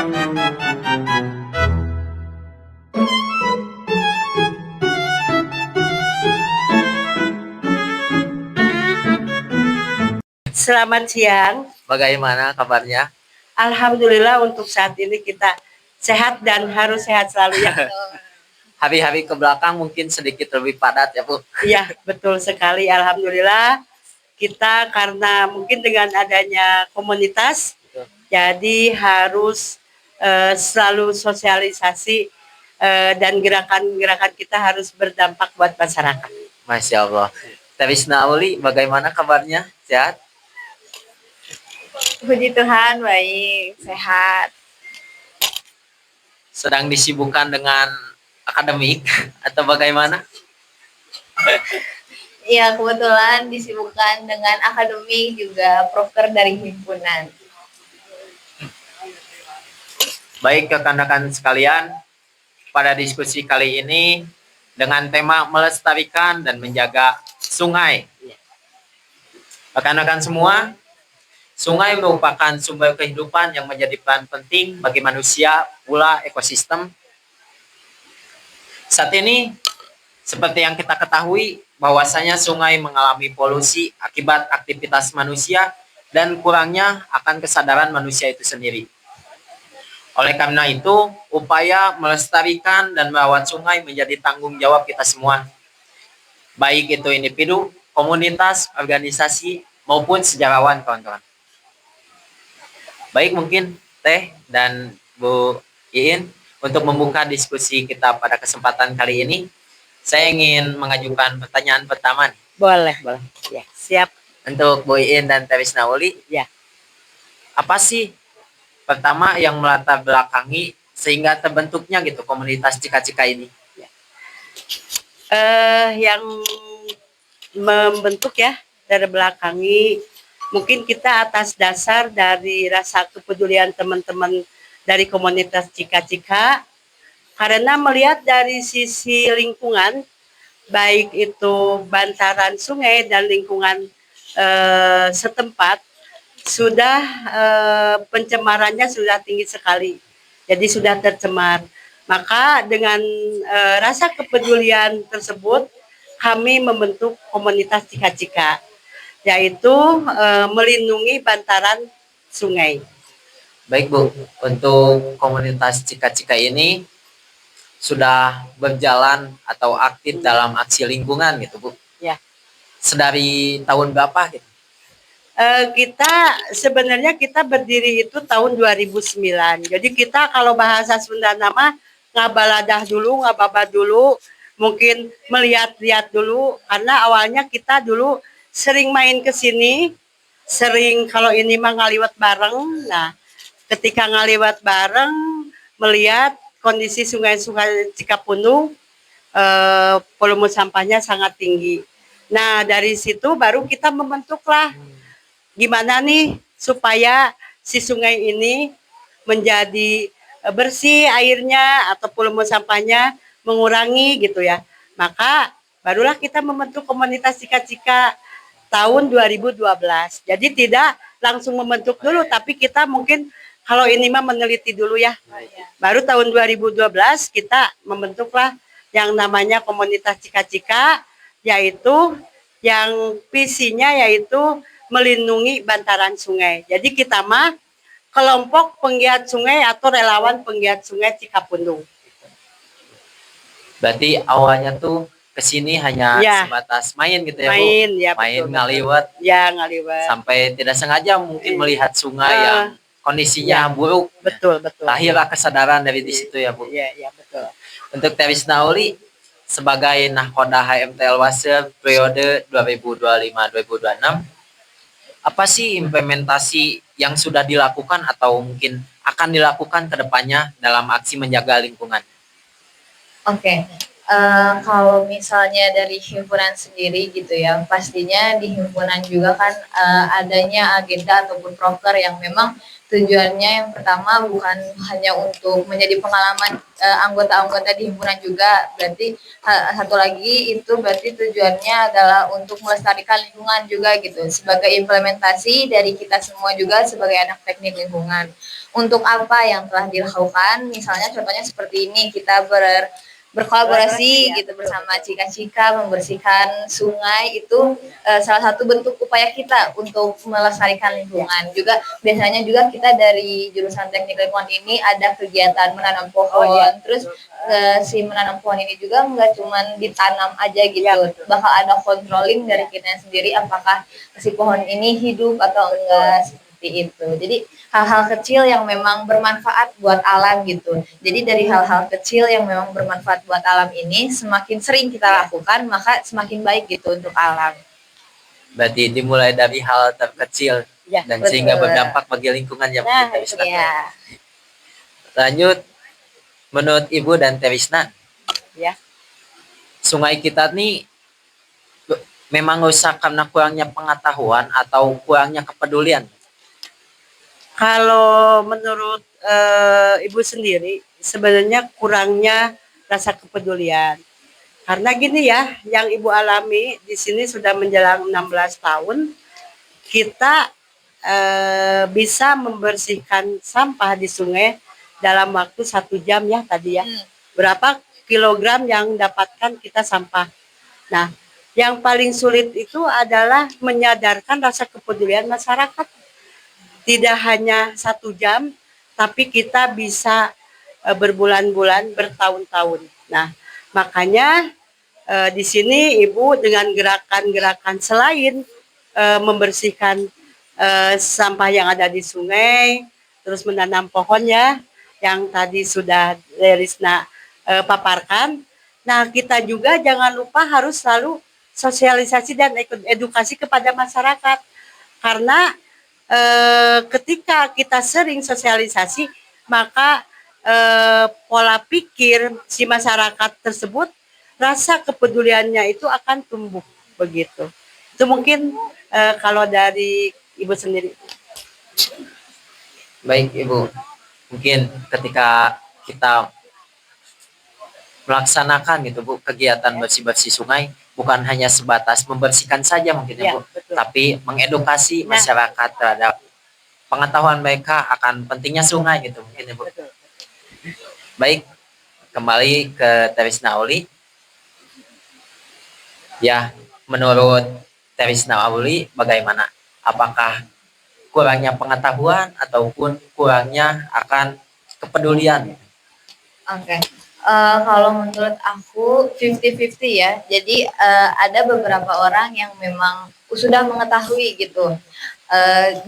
Selamat siang. Bagaimana kabarnya? Alhamdulillah untuk saat ini kita sehat dan harus sehat selalu ya. Hari-hari ke belakang mungkin sedikit lebih padat ya Bu? Iya betul sekali. Alhamdulillah kita karena mungkin dengan adanya komunitas, jadi harus selalu sosialisasi dan gerakan-gerakan kita harus berdampak buat masyarakat. Masya Allah. Terisna Auli, bagaimana kabarnya? Sehat? Puji Tuhan, baik, sehat. Sedang disibukkan dengan akademik atau bagaimana? Ya, kebetulan disibukkan dengan akademik juga proker dari himpunan. Baik rekan-rekan sekalian, pada diskusi kali ini dengan tema melestarikan dan menjaga sungai. Rekan-rekan semua, sungai merupakan sumber kehidupan yang menjadi peran penting bagi manusia pula ekosistem. Saat ini, seperti yang kita ketahui, bahwasanya sungai mengalami polusi akibat aktivitas manusia dan kurangnya akan kesadaran manusia itu sendiri. Oleh karena itu, upaya melestarikan dan merawat sungai menjadi tanggung jawab kita semua. Baik itu individu, komunitas, organisasi, maupun sejarawan, kawan-kawan. Baik, mungkin Teh dan Bu Iin, untuk membuka diskusi kita pada kesempatan kali ini, saya ingin mengajukan pertanyaan pertama. Boleh. Ya, siap. Untuk Bu Iin dan Terisna Uli, Ya. apa sih pertama yang melatar belakangi sehingga terbentuknya gitu komunitas Cika-Cika ini? Yang membentuk ya dari belakangi mungkin kita atas dasar dari rasa kepedulian teman-teman dari komunitas Cika-Cika, karena melihat dari sisi lingkungan baik itu bantaran sungai dan lingkungan setempat sudah pencemarannya sudah tinggi sekali, jadi sudah tercemar. Maka dengan rasa kepedulian tersebut kami membentuk komunitas Cika-Cika, yaitu melindungi bantaran sungai. Baik Bu, untuk komunitas Cika-Cika ini sudah berjalan atau aktif dalam aksi lingkungan gitu Bu? Ya. Sedari tahun berapa gitu? Kita sebenarnya kita berdiri itu tahun 2009. Jadi kita kalau bahasa Sunda nama ngabaladah dulu, ngababa dulu, mungkin melihat-lihat dulu, karena awalnya kita dulu sering main ke sini, sering kalau ini mah ngaliwat bareng. Nah, ketika ngaliwat bareng melihat kondisi sungai-sungai Cikapundung, volume sampahnya sangat tinggi. Nah, dari situ baru kita membentuklah gimana nih supaya si sungai ini menjadi bersih airnya atau volume sampahnya mengurangi gitu ya. Maka barulah kita membentuk komunitas Cika-Cika tahun 2012. Jadi tidak langsung membentuk dulu, tapi kita mungkin kalau ini mah meneliti dulu ya. Baru tahun 2012 kita membentuklah yang namanya komunitas Cika-Cika, yaitu yang visinya yaitu melindungi bantaran sungai. Jadi kita mah kelompok penggiat sungai atau relawan penggiat sungai Cikapundung. Berarti awalnya tuh kesini hanya sebatas main gitu ya Bu? Main, ya main betul, ngaliwat. Ya ngaliwat. Sampai tidak sengaja mungkin melihat sungai yang kondisinya buruk. Betul. Lahirlah kesadaran dari di situ ya Bu? Iya betul. Untuk Terisna Uli, sebagai Nahkoda HMTL Wasir periode 2025-2026, apa sih implementasi yang sudah dilakukan atau mungkin akan dilakukan ke depannya dalam aksi menjaga lingkungan? Oke. Kalau misalnya dari himpunan sendiri gitu ya, pastinya di himpunan juga kan adanya agenda ataupun proker yang memang tujuannya yang pertama bukan hanya untuk menjadi pengalaman anggota-anggota di himpunan juga, berarti satu lagi itu berarti tujuannya adalah untuk melestarikan lingkungan juga gitu, sebagai implementasi dari kita semua juga sebagai anak teknik lingkungan. untuk apa yang telah dilakukan. Misalnya contohnya seperti ini, kita berkolaborasi Ya, gitu bersama Cika-Cika membersihkan sungai itu salah satu bentuk upaya kita untuk melestarikan lingkungan. Juga biasanya juga kita dari jurusan Teknik Lingkungan ini ada kegiatan menanam pohon. Terus si menanam pohon ini juga nggak cuma ditanam aja gitu, bakal ada controlling dari kita sendiri apakah si pohon ini hidup atau enggak seperti itu. Jadi hal-hal kecil yang memang bermanfaat buat alam gitu. Jadi dari hal-hal kecil yang memang bermanfaat buat alam ini semakin sering kita lakukan maka semakin baik gitu untuk alam. Berarti dimulai dari hal terkecil dan betul. sehingga berdampak bagi lingkungan ya. Nah, Terisna. Ya. Lanjut, menurut Ibu dan Terisna, ya. sungai kita nih memang rusak karena kurangnya pengetahuan atau kurangnya kepedulian. Kalau menurut Ibu sendiri, sebenarnya kurangnya rasa kepedulian. Karena gini ya, yang Ibu alami di sini sudah menjelang 16 tahun, kita bisa membersihkan sampah di sungai dalam waktu 1 jam ya tadi ya. Berapa kilogram yang dapatkan kita sampah. Nah, yang paling sulit itu adalah menyadarkan rasa kepedulian masyarakat. Tidak hanya 1 jam, tapi kita bisa berbulan-bulan, bertahun-tahun. Nah, makanya di sini Ibu dengan gerakan-gerakan selain membersihkan sampah yang ada di sungai, terus menanam pohon ya, yang tadi sudah Risna paparkan. Nah, kita juga jangan lupa harus selalu sosialisasi dan edukasi kepada masyarakat. Karena ketika kita sering sosialisasi, maka pola pikir si masyarakat tersebut, rasa kepeduliannya itu akan tumbuh begitu. Itu mungkin kalau dari Ibu sendiri. Baik Ibu, mungkin ketika kita melaksanakan gitu Bu kegiatan bersih-bersih sungai, bukan hanya sebatas membersihkan saja mungkin ya Bu, betul. tapi mengedukasi masyarakat terhadap pengetahuan mereka akan pentingnya sungai gitu mungkin ya Bu. Betul. Baik, kembali ke Terisna Auli. Ya, menurut Terisna Auli bagaimana? Apakah kurangnya pengetahuan ataupun kurangnya akan kepedulian? Oke. Kalau menurut aku 50-50 ya. Jadi ada beberapa orang yang memang sudah mengetahui gitu.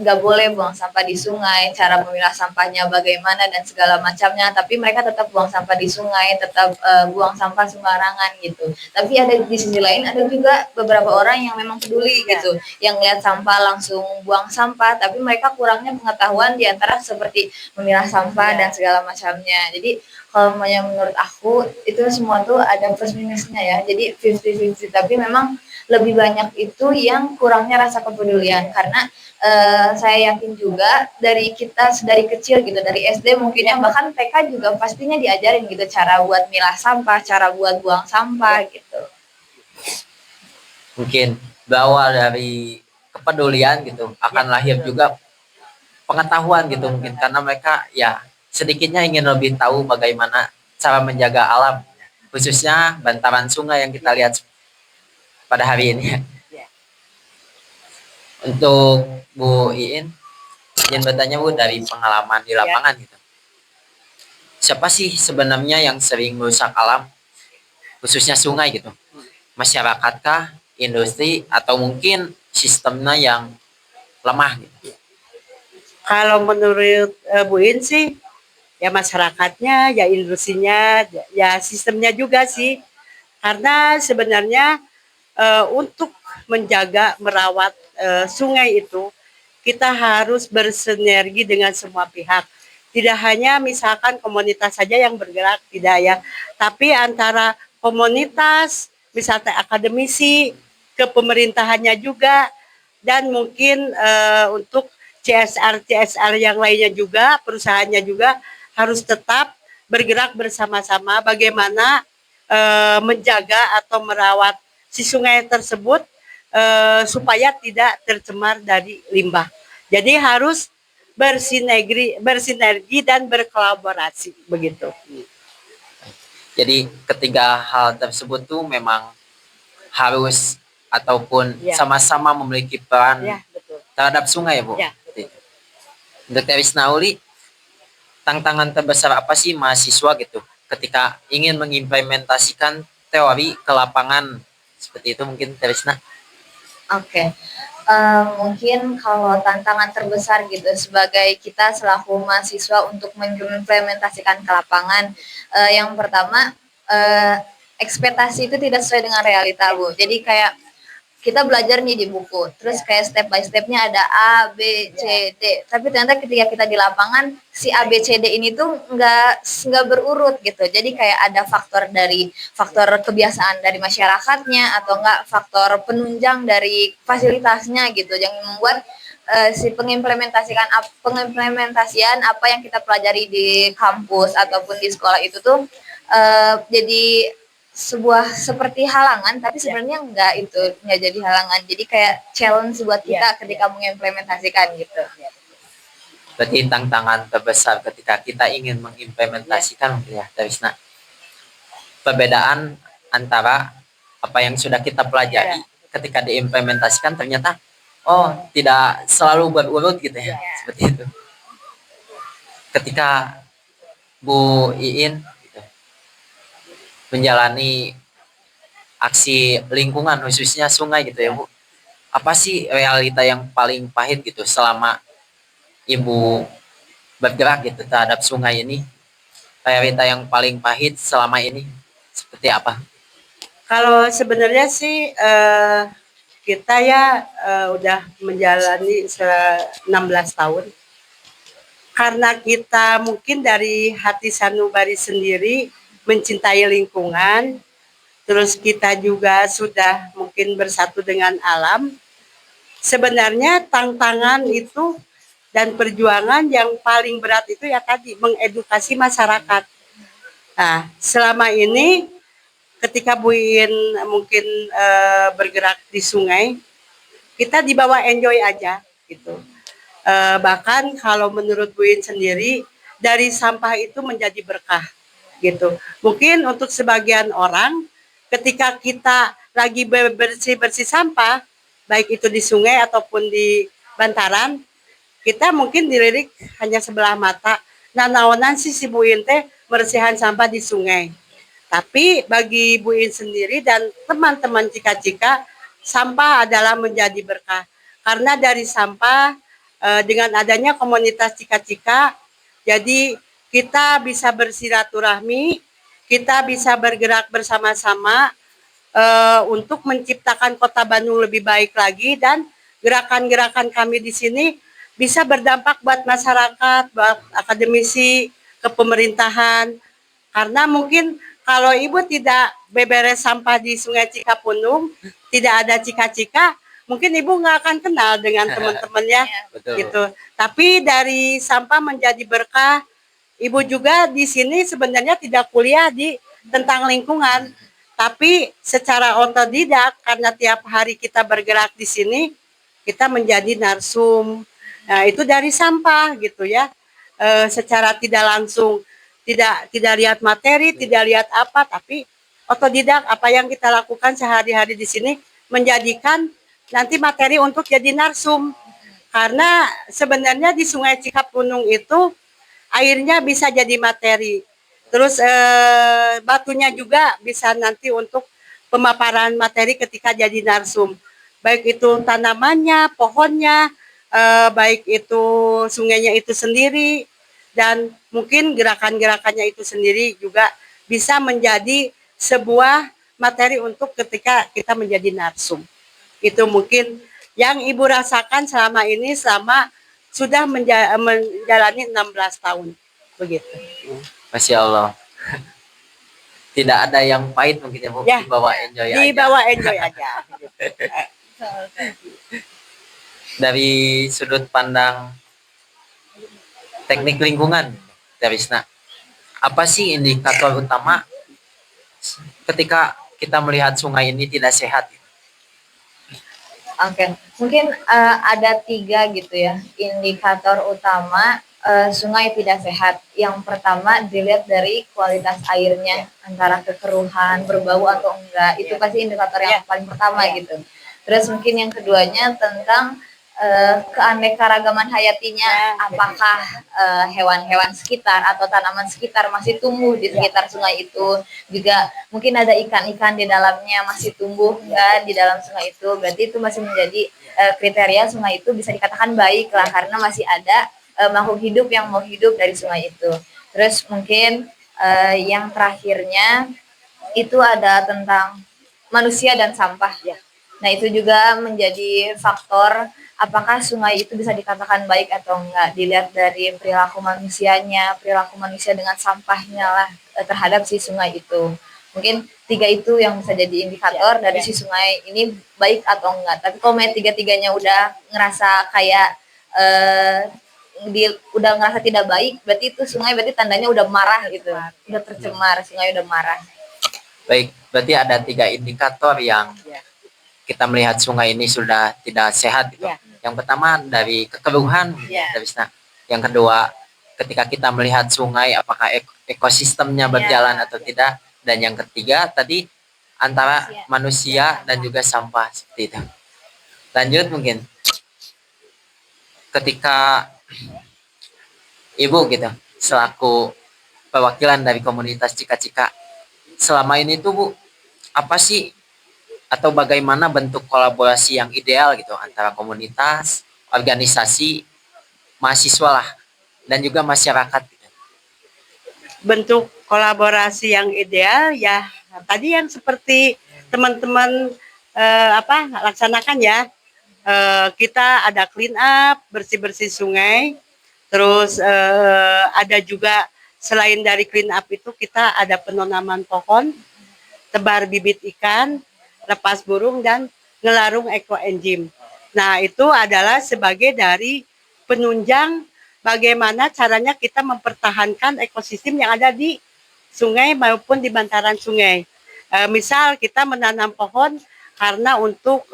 Nggak boleh buang sampah di sungai, cara memilah sampahnya bagaimana dan segala macamnya. Tapi mereka tetap buang sampah di sungai, tetap buang sampah sembarangan gitu. Tapi ada di sisi lain ada juga beberapa orang yang memang peduli gitu, yang lihat sampah langsung buang sampah. Tapi mereka kurangnya pengetahuan di antara seperti memilah sampah dan segala macamnya. Jadi kalau menurut aku itu semua tuh ada plus minusnya ya. Jadi 50-50. Tapi memang lebih banyak itu yang kurangnya rasa kepedulian karena saya yakin juga dari kita dari kecil gitu, dari SD mungkin ya, bahkan TK juga pastinya diajarin gitu cara buat milah sampah, cara buat buang sampah gitu. Mungkin berawal dari kepedulian gitu akan lahir juga pengetahuan gitu mungkin karena mereka ya sedikitnya ingin lebih tahu bagaimana cara menjaga alam khususnya bantaran sungai yang kita lihat pada hari ini. Untuk Bu Iin, izin bertanya Bu dari pengalaman di lapangan gitu. Siapa sih sebenarnya yang sering merusak alam khususnya sungai gitu? Masyarakatkah, industri atau mungkin sistemnya yang lemah gitu? Kalau menurut Bu In sih, ya masyarakatnya, ya industrinya, ya sistemnya juga sih. Karena sebenarnya untuk menjaga, merawat sungai itu, kita harus bersinergi dengan semua pihak. Tidak hanya misalkan komunitas saja yang bergerak, tidak ya. Tapi antara komunitas, misalnya akademisi, ke pemerintahannya juga, dan mungkin untuk CSR yang lainnya juga, perusahaannya juga harus tetap bergerak bersama-sama bagaimana menjaga atau merawat si sungai tersebut supaya tidak tercemar dari limbah. Jadi harus bersinergi dan berkolaborasi begitu. Jadi ketiga hal tersebut tuh memang harus ataupun Ya. sama-sama memiliki peran Ya, betul. terhadap sungai, Bu. Ya. Untuk Terisna Uli, tantangan terbesar apa sih mahasiswa gitu ketika ingin mengimplementasikan teori ke lapangan seperti itu mungkin Terisna? Oke. Mungkin kalau tantangan terbesar gitu sebagai kita selaku mahasiswa untuk mengimplementasikan ke lapangan, yang pertama, ekspektasi itu tidak sesuai dengan realita, Bu. Jadi kayak kita belajar nih di buku, terus kayak step by stepnya ada A, B, C, D. Tapi ternyata ketika kita di lapangan, si A, B, C, D ini tuh nggak berurut gitu. Jadi kayak ada faktor kebiasaan dari masyarakatnya atau enggak faktor penunjang dari fasilitasnya gitu, yang membuat si pengimplementasian apa yang kita pelajari di kampus ataupun di sekolah itu tuh jadi sebuah seperti halangan, tapi sebenarnya nggak jadi halangan, jadi kayak challenge buat kita ketika mengimplementasikan gitu. Berarti tantangan terbesar ketika kita ingin mengimplementasikan ya Terisna, perbedaan antara apa yang sudah kita pelajari ketika diimplementasikan ternyata tidak selalu berurut gitu ya, seperti itu. Ketika Bu Iin menjalani aksi lingkungan khususnya sungai gitu ya Bu, apa sih realita yang paling pahit gitu selama Ibu bergerak gitu terhadap sungai ini? Realita yang paling pahit selama ini seperti apa? Kalau sebenarnya sih kita ya udah menjalani 16 tahun. Karena kita mungkin dari hati sanubari sendiri mencintai lingkungan, terus kita juga sudah mungkin bersatu dengan alam. Sebenarnya tantangan itu dan perjuangan yang paling berat itu ya tadi mengedukasi masyarakat. Nah, selama ini ketika Bu Iin mungkin bergerak di sungai, kita dibawa enjoy aja gitu. Bahkan kalau menurut Bu Iin sendiri, dari sampah itu menjadi berkah gitu. Mungkin untuk sebagian orang ketika kita lagi bersih-bersih sampah, baik itu di sungai ataupun di bantaran, kita mungkin dilirik hanya sebelah mata. Nah, naonan sih si Bu Iin teh bersihan sampah di sungai. Tapi bagi Bu Iin sendiri dan teman-teman Cika-Cika, sampah adalah menjadi berkah. Karena dari sampah dengan adanya komunitas Cika-Cika, jadi kita bisa bersilaturahmi, kita bisa bergerak bersama-sama untuk menciptakan Kota Bandung lebih baik lagi, dan gerakan-gerakan kami di sini bisa berdampak buat masyarakat, buat akademisi, ke pemerintahan. Karena mungkin kalau Ibu tidak beberes sampah di Sungai Cikapundung, tidak ada Cika-Cika, mungkin Ibu nggak akan kenal dengan teman-temannya gitu. Tapi dari sampah menjadi berkah. Ibu juga di sini sebenarnya tidak kuliah di tentang lingkungan, tapi secara otodidak karena tiap hari kita bergerak di sini, kita menjadi narsum. Nah, itu dari sampah gitu ya. Secara tidak langsung, tidak lihat materi, tidak lihat apa, tapi otodidak apa yang kita lakukan sehari-hari di sini menjadikan nanti materi untuk jadi narsum. Karena sebenarnya di Sungai Cikapundung itu airnya bisa jadi materi. Terus batunya juga bisa nanti untuk pemaparan materi ketika jadi narsum. Baik itu tanamannya, pohonnya, baik itu sungainya itu sendiri, dan mungkin gerakan-gerakannya itu sendiri juga bisa menjadi sebuah materi untuk ketika kita menjadi narsum. Itu mungkin yang Ibu rasakan selama ini, selama sudah menjalani 16 tahun begitu. Masya Allah. Tidak ada yang pahit mungkin ya Bu, Ya, dibawa enjoy aja. dibawa enjoy aja. Dari sudut pandang teknik lingkungan, Terisna, apa sih indikator utama ketika kita melihat sungai ini tidak sehat? Oke. Mungkin ada 3 gitu ya, indikator utama sungai tidak sehat. Yang pertama dilihat dari kualitas airnya, antara kekeruhan, berbau atau enggak. Itu pasti indikator yang paling pertama gitu. Terus mungkin yang keduanya tentang keanekaragaman hayatinya, apakah hewan-hewan sekitar atau tanaman sekitar masih tumbuh di sekitar sungai itu. Juga mungkin ada ikan-ikan di dalamnya masih tumbuh enggak di dalam sungai itu. Berarti itu masih menjadi kriteria sungai itu bisa dikatakan baik lah, karena masih ada makhluk hidup yang mau hidup dari sungai itu. Terus mungkin yang terakhirnya itu ada tentang manusia dan sampah. Nah, itu juga menjadi faktor apakah sungai itu bisa dikatakan baik atau enggak. Dilihat dari perilaku manusianya, perilaku manusia dengan sampahnya lah terhadap si sungai itu. Mungkin 3 itu yang bisa jadi indikator dari si sungai ini baik atau enggak. Tapi kalau tiga-tiganya udah ngerasa kayak udah ngerasa tidak baik, berarti itu sungai berarti tandanya udah marah gitu. Udah tercemar, sungai udah marah. Baik, berarti ada 3 indikator yang kita melihat sungai ini sudah tidak sehat gitu. Yang pertama dari kekeruhan, yang kedua ketika kita melihat sungai apakah ekosistemnya berjalan atau tidak, dan yang ketiga tadi antara manusia dan juga sampah seperti itu. Lanjut mungkin ketika Ibu gitu selaku perwakilan dari komunitas Cika-Cika, selama ini tuh Bu, apa sih atau bagaimana bentuk kolaborasi yang ideal gitu antara komunitas, organisasi, mahasiswa lah, dan juga masyarakat gitu. Bentuk kolaborasi yang ideal ya tadi yang seperti teman-teman laksanakan ya. Kita ada clean up, bersih-bersih sungai. Terus ada juga selain dari clean up itu kita ada penanaman pohon, tebar bibit ikan, lepas burung, dan ngelarung ekoenzim. Nah, itu adalah sebagai dari penunjang bagaimana caranya kita mempertahankan ekosistem yang ada di sungai maupun di bantaran sungai. Misal kita menanam pohon karena untuk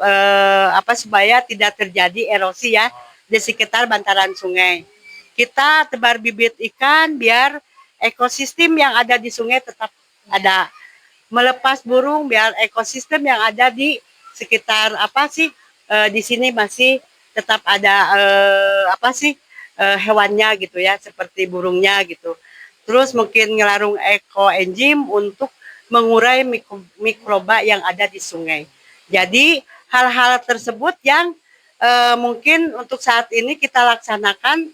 supaya tidak terjadi erosi ya di sekitar bantaran sungai. Kita tebar bibit ikan biar ekosistem yang ada di sungai tetap ada. Melepas burung biar ekosistem yang ada di sekitar di sini masih tetap ada hewannya gitu ya, seperti burungnya gitu. Terus mungkin ngelarung ekoenzim untuk mengurai mikroba yang ada di sungai. Jadi hal-hal tersebut yang mungkin untuk saat ini kita laksanakan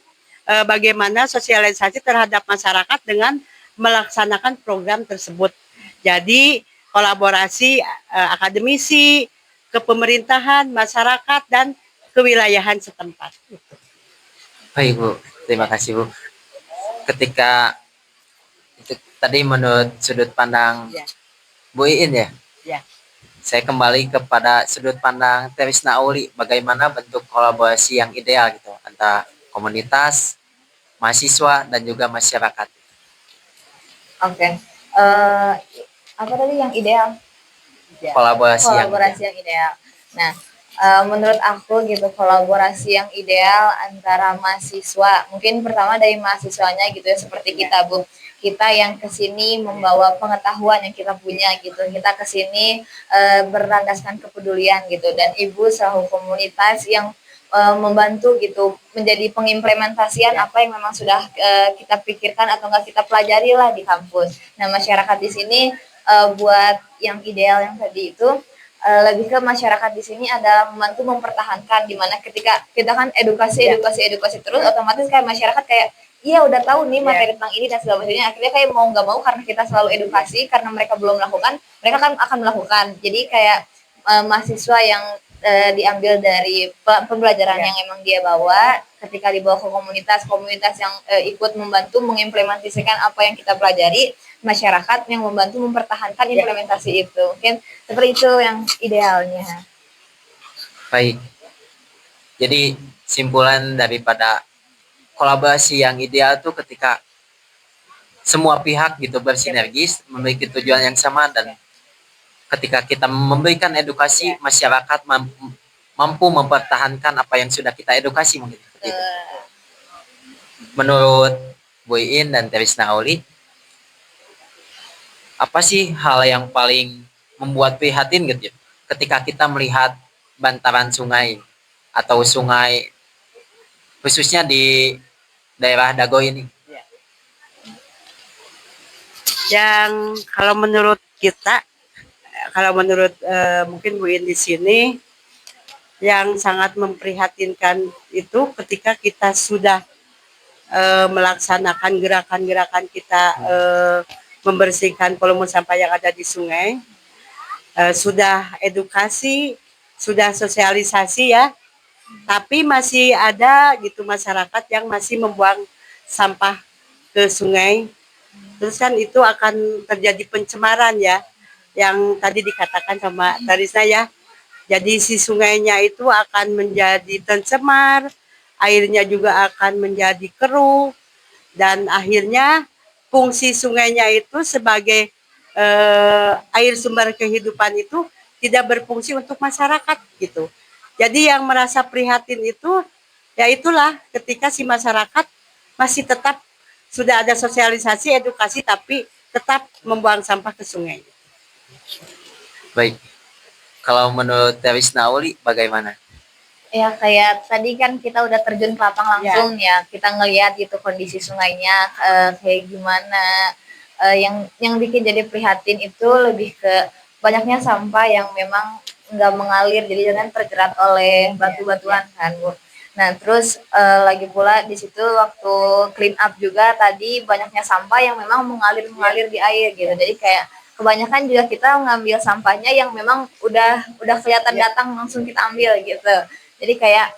bagaimana sosialisasi terhadap masyarakat dengan melaksanakan program tersebut. Jadi kolaborasi akademisi, kepemerintahan, masyarakat, dan kewilayahan setempat. Baik Bu, terima kasih Bu. Ketika itu tadi menurut sudut pandang Bu Iin ya, saya kembali kepada sudut pandang Trisna Auli, bagaimana bentuk kolaborasi yang ideal gitu antara komunitas, mahasiswa, dan juga masyarakat. Oke. Apa tadi yang ideal? Kolaborasi yang ideal. Nah, menurut aku gitu kolaborasi yang ideal antara mahasiswa, mungkin pertama dari mahasiswanya gitu ya, seperti kita Bu, kita yang kesini membawa pengetahuan yang kita punya gitu, kita kesini berlandaskan kepedulian gitu, dan Ibu selaku komunitas yang membantu gitu menjadi pengimplementasian apa yang memang sudah kita pikirkan atau enggak kita pelajari lah di kampus. Nah, masyarakat di sini buat yang ideal yang tadi itu lebih ke masyarakat di sini adalah membantu mempertahankan, di mana ketika kita kan edukasi terus, otomatis kayak masyarakat kayak iya udah tahu nih materi tentang ini dan segala macamnya, akhirnya kayak mau nggak mau karena kita selalu edukasi, karena mereka belum melakukan, mereka kan akan melakukan. Jadi kayak mahasiswa yang diambil dari pembelajaran yang emang dia bawa, ketika dibawa ke komunitas yang ikut membantu mengimplementasikan apa yang kita pelajari, masyarakat yang membantu mempertahankan implementasi itu. Mungkin seperti itu yang idealnya. Baik. Jadi simpulan daripada kolaborasi yang ideal itu ketika semua pihak gitu bersinergis, memiliki tujuan yang sama, dan ketika kita memberikan edukasi, masyarakat mampu mempertahankan apa yang sudah kita edukasi mungkin. Gitu. Menurut Bu Iin dan Terisna Auli, apa sih hal yang paling membuat prihatin gitu ya, ketika kita melihat bantaran sungai atau sungai khususnya di daerah Dago ini? Yang kalau menurut kita, kalau menurut mungkin Bu In di sini, yang sangat memprihatinkan itu ketika kita sudah melaksanakan gerakan-gerakan kita membersihkan volume sampah yang ada di sungai, sudah edukasi, sudah sosialisasi ya, tapi masih ada gitu masyarakat yang masih membuang sampah ke sungai. Terus kan itu akan terjadi pencemaran ya, yang tadi dikatakan sama Tarisna ya. Jadi si sungainya itu akan menjadi tercemar, airnya juga akan menjadi keruh, dan akhirnya fungsi sungainya itu sebagai air sumber kehidupan itu tidak berfungsi untuk masyarakat gitu. Jadi yang merasa prihatin itu ya itulah ketika si masyarakat masih tetap sudah ada sosialisasi edukasi tapi tetap membuang sampah ke sungai. Baik, kalau menurut Terisna Auli bagaimana? Ya kayak tadi kan kita udah terjun ke lapang langsung ya, kita ngelihat gitu kondisi sungainya kayak gimana. Yang bikin jadi prihatin itu lebih ke banyaknya sampah yang memang nggak mengalir, jadi jangan terjerat oleh batu-batuan kan Bu. Nah terus lagi pula di situ waktu clean up juga tadi banyaknya sampah yang memang mengalir di air gitu, jadi kayak kebanyakan juga kita ngambil sampahnya yang memang udah kelihatan datang langsung kita ambil gitu. Jadi kayak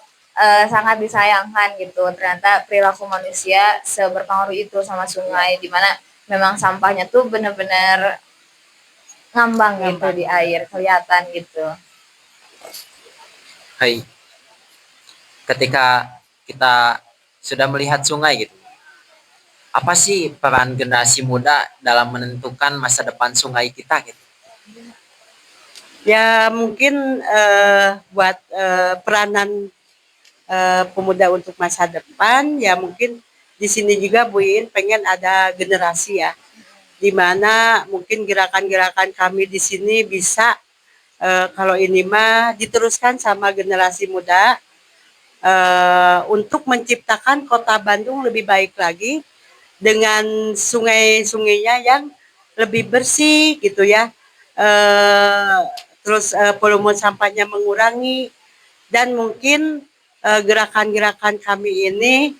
sangat disayangkan gitu. Ternyata perilaku manusia seberpengaruh itu sama sungai, di mana memang sampahnya tuh benar-benar ngambang gitu di air, kelihatan gitu. Hai, ketika kita sudah melihat sungai gitu, apa sih peran generasi muda dalam menentukan masa depan sungai kita gitu? Ya mungkin buat peranan pemuda untuk masa depan ya mungkin di sini juga Bu In pengen ada generasi ya, di mana mungkin gerakan-gerakan kami di sini bisa kalau ini mah diteruskan sama generasi muda untuk menciptakan kota Bandung lebih baik lagi dengan sungai-sungainya yang lebih bersih gitu ya. Terus volume sampahnya mengurangi dan mungkin gerakan-gerakan kami ini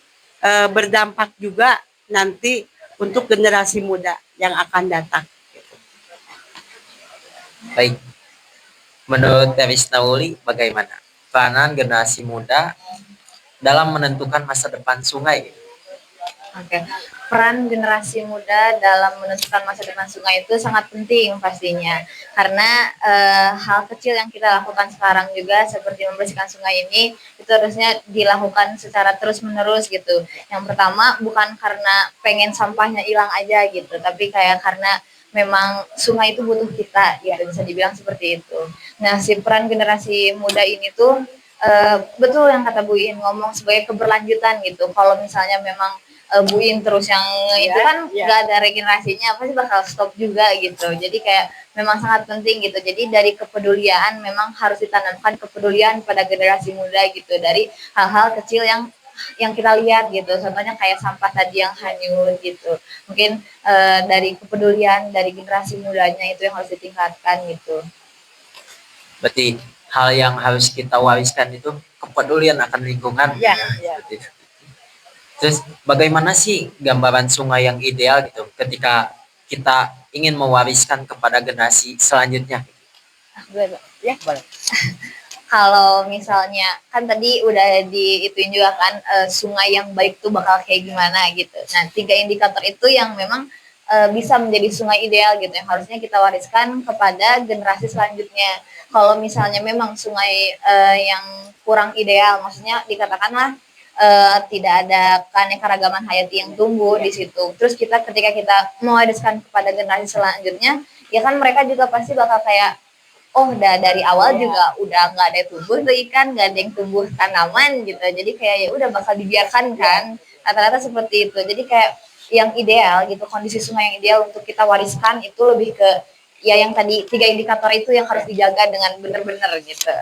berdampak juga nanti untuk generasi muda yang akan datang. Baik, menurut Terisna Auli bagaimana peranan generasi muda dalam menentukan masa depan sungai? Oke, peran generasi muda dalam menentukan masa depan sungai itu sangat penting pastinya, karena hal kecil yang kita lakukan sekarang juga seperti membersihkan sungai ini itu harusnya dilakukan secara terus-menerus gitu. Yang pertama bukan karena pengen sampahnya hilang aja gitu, tapi kayak karena memang sungai itu butuh kita, ya bisa dibilang seperti itu. Nah, si peran generasi muda ini tuh betul yang kata Bu In ngomong sebagai keberlanjutan gitu. Kalau misalnya memang buin terus yang itu kan nggak ada regenerasinya, pasti bakal stop juga gitu. Jadi kayak memang sangat penting gitu. Jadi dari kepedulian memang harus ditanamkan kepedulian pada generasi muda gitu, dari hal-hal kecil yang kita lihat gitu. Contohnya kayak sampah tadi yang hanyut gitu. Mungkin dari kepedulian dari generasi mudanya itu yang harus ditingkatkan gitu. Berarti hal yang harus kita wariskan itu kepedulian akan lingkungan. Ya. Terus bagaimana sih gambaran sungai yang ideal gitu ketika kita ingin mewariskan kepada generasi selanjutnya? Ya, boleh. Kalau misalnya kan tadi udah diituin juga kan sungai yang baik tuh bakal kayak gimana gitu. Nah, 3 indikator itu yang memang bisa menjadi sungai ideal gitu yang harusnya kita wariskan kepada generasi selanjutnya. Kalau misalnya memang sungai yang kurang ideal, maksudnya dikatakanlah tidak ada keanekaragaman hayati yang tumbuh di situ. Terus ketika kita mewariskan kepada generasi selanjutnya, ya kan mereka juga pasti bakal kayak oh dari awal juga udah nggak ada yang tumbuh tuh ikan, nggak ada yang tumbuh tanaman gitu. Jadi kayak ya udah bakal dibiarkan kan. Rata-rata seperti itu. Jadi kayak yang ideal gitu, kondisi sungai yang ideal untuk kita wariskan itu lebih ke ya yang tadi 3 indikator itu yang harus dijaga dengan benar-benar gitu.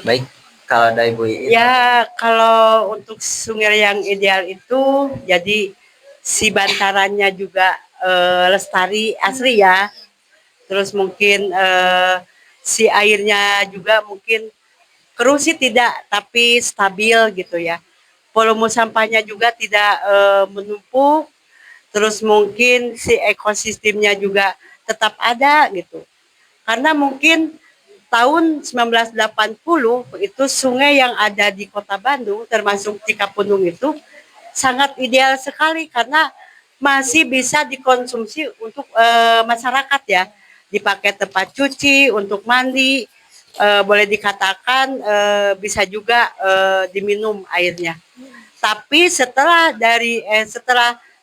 Baik, kalau dari Bu Iin. Ya, kalau untuk sungai yang ideal itu, jadi si bantarannya juga lestari asri ya. Terus mungkin si airnya juga mungkin keruh sih tidak, tapi stabil gitu ya. Volume sampahnya juga tidak menumpuk. Terus mungkin si ekosistemnya juga tetap ada gitu. Karena mungkin tahun 1980 itu sungai yang ada di Kota Bandung termasuk Cikapundung itu sangat ideal sekali karena masih bisa dikonsumsi untuk masyarakat ya, dipakai tempat cuci, untuk mandi, boleh dikatakan bisa juga diminum airnya. Tapi setelah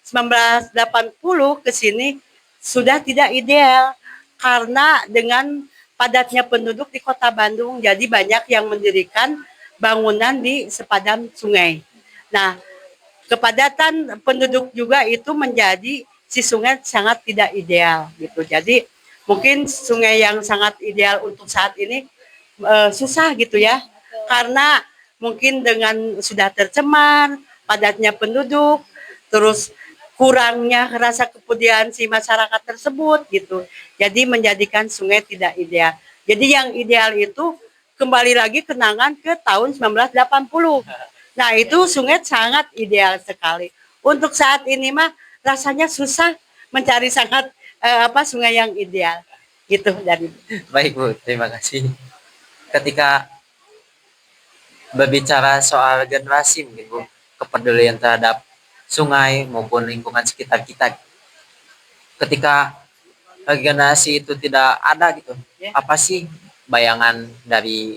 1980 ke sini sudah tidak ideal karena dengan padatnya penduduk di Kota Bandung, jadi banyak yang mendirikan bangunan di sepadan sungai. Nah, kepadatan penduduk juga itu menjadi si sungai sangat tidak ideal gitu. Jadi mungkin sungai yang sangat ideal untuk saat ini susah gitu ya, karena mungkin dengan sudah tercemar, padatnya penduduk, terus kurangnya rasa kepedulian si masyarakat tersebut gitu. Jadi menjadikan sungai tidak ideal. Jadi yang ideal itu kembali lagi kenangan ke tahun 1980. Nah, itu sungai sangat ideal sekali. Untuk saat ini mah rasanya susah mencari sungai yang ideal. Gitu dari. Baik Bu, terima kasih. Ketika berbicara soal generasi mungkin Bu, kepedulian terhadap sungai maupun lingkungan sekitar kita, ketika generasi itu tidak ada gitu, apa sih bayangan dari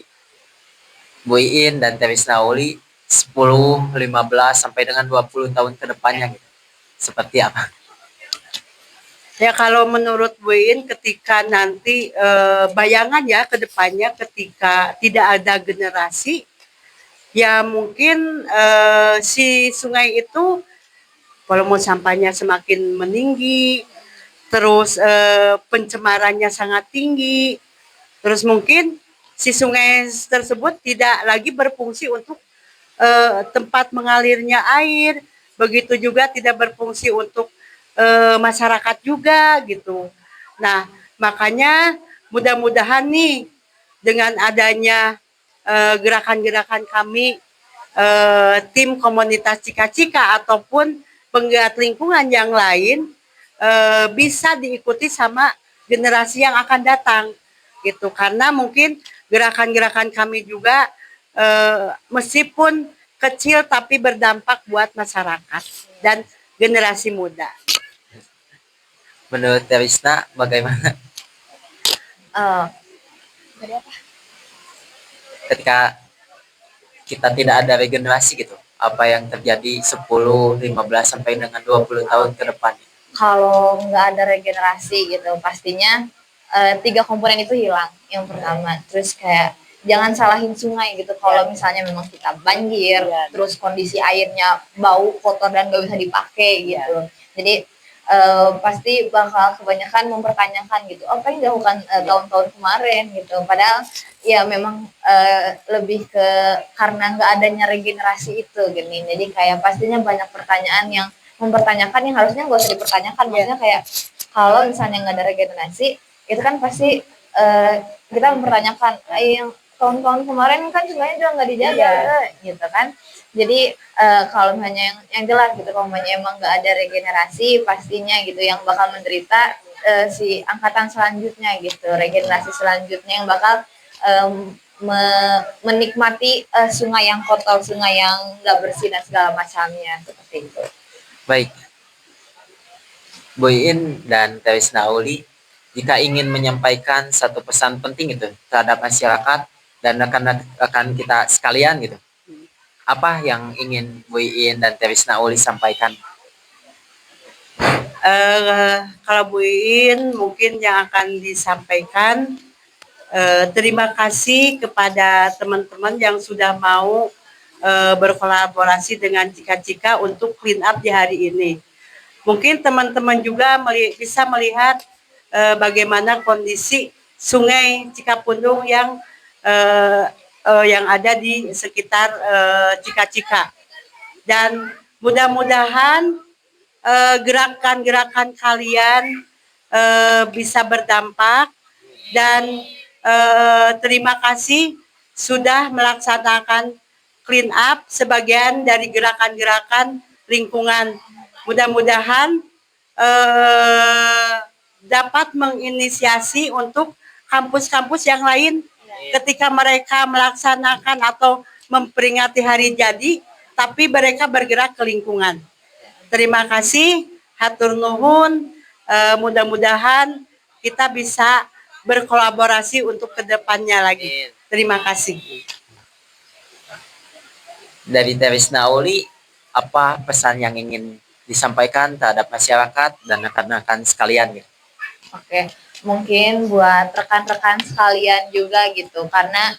Bu Iin dan Terisna Uli 10, 15 sampai dengan 20 tahun ke depannya gitu? Seperti apa? Ya kalau menurut Bu Iin ketika nanti bayangan ya ke depannya ketika tidak ada generasi, ya mungkin si sungai itu volume sampahnya semakin meninggi, terus pencemarannya sangat tinggi, terus mungkin si sungai tersebut tidak lagi berfungsi untuk tempat mengalirnya air, begitu juga tidak berfungsi untuk masyarakat juga gitu. Nah, makanya mudah-mudahan nih dengan adanya gerakan-gerakan kami tim komunitas Cika-Cika ataupun penggiat lingkungan yang lain bisa diikuti sama generasi yang akan datang gitu, karena mungkin gerakan-gerakan kami juga meskipun kecil tapi berdampak buat masyarakat dan generasi muda. Menurut Terisna bagaimana ketika kita tidak ada regenerasi gitu, apa yang terjadi 10, 15 sampai dengan 20 tahun ke depan? Kalau nggak ada regenerasi gitu, pastinya 3 komponen itu hilang. Yang pertama, terus kayak jangan salahin sungai gitu. Kalau misalnya memang kita banjir, terus kondisi airnya bau, kotor dan nggak bisa dipakai gitu. Jadi pasti bakal kebanyakan mempertanyakan gitu, apa yang dilakukan tahun-tahun kemarin gitu. Padahal ya memang lebih ke karena nggak adanya regenerasi itu gini. Jadi kayak pastinya banyak pertanyaan yang mempertanyakan yang harusnya nggak usah dipertanyakan. Maksudnya kayak kalau misalnya nggak ada regenerasi itu kan pasti kita mempertanyakan yang tahun-tahun kemarin kan sungainya juga nggak dijaga gitu kan. Jadi kalau misalnya yang jelas gitu, kalau misalnya emang nggak ada regenerasi pastinya gitu yang bakal menderita si angkatan selanjutnya gitu, regenerasi selanjutnya yang bakal menikmati sungai yang kotor, sungai yang nggak bersih dan segala macamnya seperti itu. Baik, Bu Iin dan Terisna Uli, jika ingin menyampaikan satu pesan penting itu terhadap masyarakat dan rekan kita sekalian gitu, apa yang ingin Bu Iin dan Terisna Uli sampaikan? Kalau Bu Iin mungkin yang akan disampaikan, terima kasih kepada teman-teman yang sudah mau berkolaborasi dengan Cika-Cika untuk clean up di hari ini. Mungkin teman-teman juga bisa melihat bagaimana kondisi Sungai Cikapundung yang ada di sekitar Cika-Cika. Dan mudah-mudahan gerakan-gerakan kalian bisa berdampak dan terima kasih sudah melaksanakan clean up sebagian dari gerakan-gerakan lingkungan. Mudah-mudahan dapat menginisiasi untuk kampus-kampus yang lain ketika mereka melaksanakan atau memperingati hari jadi, tapi mereka bergerak ke lingkungan. Terima kasih, hatur nuhun. Mudah-mudahan kita bisa berkolaborasi untuk kedepannya lagi. Terima kasih. Dari Terisna Uli, apa pesan yang ingin disampaikan terhadap masyarakat dan rekan-rekan sekalian? Oke, mungkin buat rekan-rekan sekalian juga gitu, karena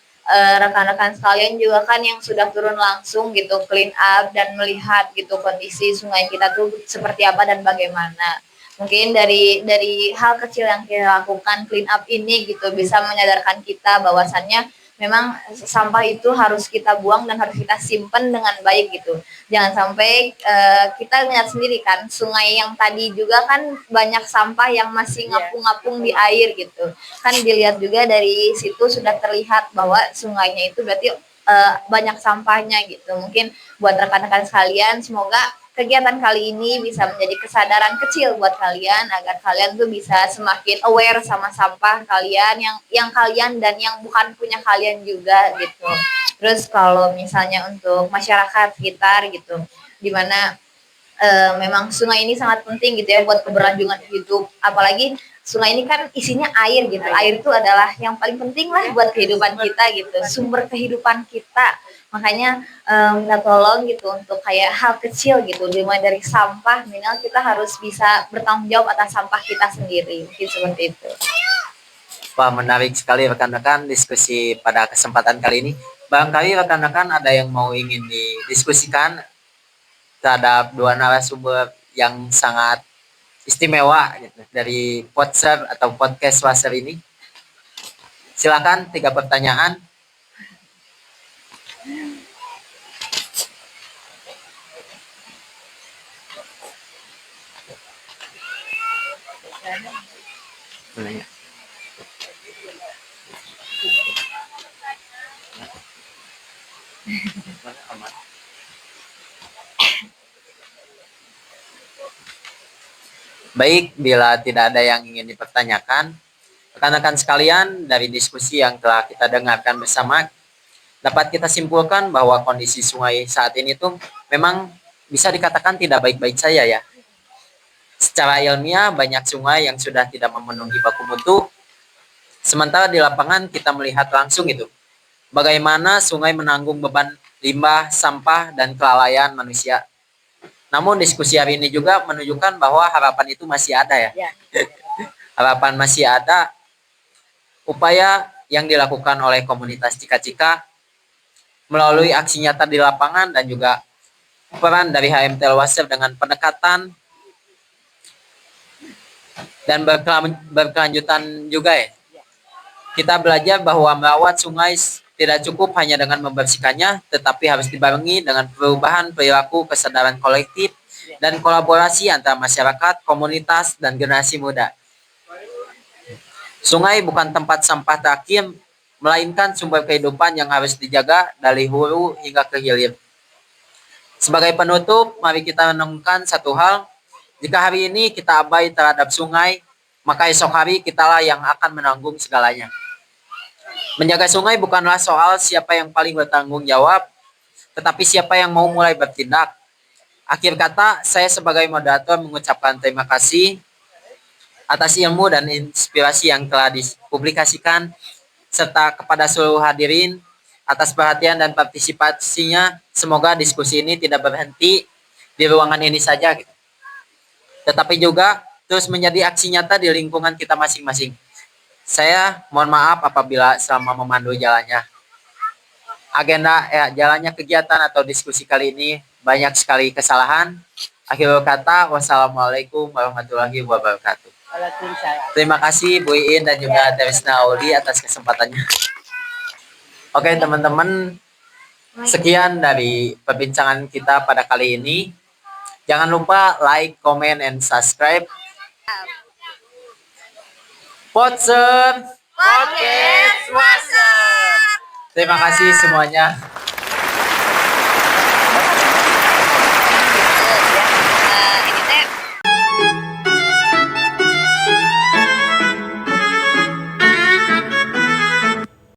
rekan-rekan sekalian juga kan yang sudah turun langsung gitu clean up dan melihat gitu kondisi sungai kita tuh seperti apa dan bagaimana. Mungkin dari hal kecil yang kita lakukan clean up ini gitu bisa menyadarkan kita bahwasannya memang sampah itu harus kita buang dan harus kita simpan dengan baik gitu. Jangan sampai kita lihat sendiri kan sungai yang tadi juga kan banyak sampah yang masih ngapung-ngapung di air gitu. Kan dilihat juga dari situ sudah terlihat bahwa sungainya itu berarti banyak sampahnya gitu. Mungkin buat rekan-rekan sekalian semoga kegiatan kali ini bisa menjadi kesadaran kecil buat kalian agar kalian tuh bisa semakin aware sama sampah kalian yang kalian dan yang bukan punya kalian juga gitu. Terus kalau misalnya untuk masyarakat sekitar gitu, dimana memang sungai ini sangat penting gitu ya buat keberlangsungan hidup. Apalagi sungai ini kan isinya air gitu. Air itu adalah yang paling penting lah buat kehidupan kita gitu, sumber kehidupan kita. Makanya minta tolong gitu untuk kayak hal kecil gitu, dimulai dari sampah, minimal kita harus bisa bertanggung jawab atas sampah kita sendiri, mungkin seperti itu. Wah, menarik sekali rekan-rekan diskusi pada kesempatan kali ini. Barangkali rekan-rekan ada yang mau ingin didiskusikan terhadap dua narasumber yang sangat istimewa gitu, dari Podser atau podcast Waser ini. Silakan 3 pertanyaan. Baik, bila tidak ada yang ingin dipertanyakan, rekan-rekan sekalian, dari diskusi yang telah kita dengarkan bersama, dapat kita simpulkan bahwa kondisi sungai saat ini tuh memang bisa dikatakan tidak baik-baik saja ya. Secara ilmiah, banyak sungai yang sudah tidak memenuhi baku mutu, sementara di lapangan kita melihat langsung itu, bagaimana sungai menanggung beban limbah, sampah, dan kelalaian manusia. Namun diskusi hari ini juga menunjukkan bahwa harapan itu masih ada ya. Harapan masih ada. Upaya yang dilakukan oleh komunitas Cika-Cika melalui aksi nyata di lapangan dan juga peran dari HMT Waser dengan pendekatan dan berkelanjutan juga ya. Kita belajar bahwa merawat sungai tidak cukup hanya dengan membersihkannya, tetapi harus dibarengi dengan perubahan perilaku, kesadaran kolektif, dan kolaborasi antara masyarakat, komunitas, dan generasi muda. Sungai bukan tempat sampah terakhir, melainkan sumber kehidupan yang harus dijaga dari hulu hingga ke hilir. Sebagai penutup, mari kita renungkan satu hal. Jika hari ini kita abai terhadap sungai, maka esok hari kitalah yang akan menanggung segalanya. Menjaga sungai bukanlah soal siapa yang paling bertanggung jawab, tetapi siapa yang mau mulai bertindak. Akhir kata, saya sebagai moderator mengucapkan terima kasih atas ilmu dan inspirasi yang telah dipublikasikan, serta kepada seluruh hadirin atas perhatian dan partisipasinya. Semoga diskusi ini tidak berhenti di ruangan ini saja. tetapi juga terus menjadi aksi nyata di lingkungan kita masing-masing. Saya mohon maaf apabila selama memandu jalannya kegiatan atau diskusi kali ini banyak sekali kesalahan. Akhirul kata, wassalamualaikum warahmatullahi wabarakatuh. Waalaikumsalam. Terima kasih Bu Iin dan juga Trisna Auli atas kesempatannya. Oke teman-teman, sekian dari perbincangan kita pada kali ini. Jangan lupa like, comment, and subscribe. Podcast. Terima kasih semuanya.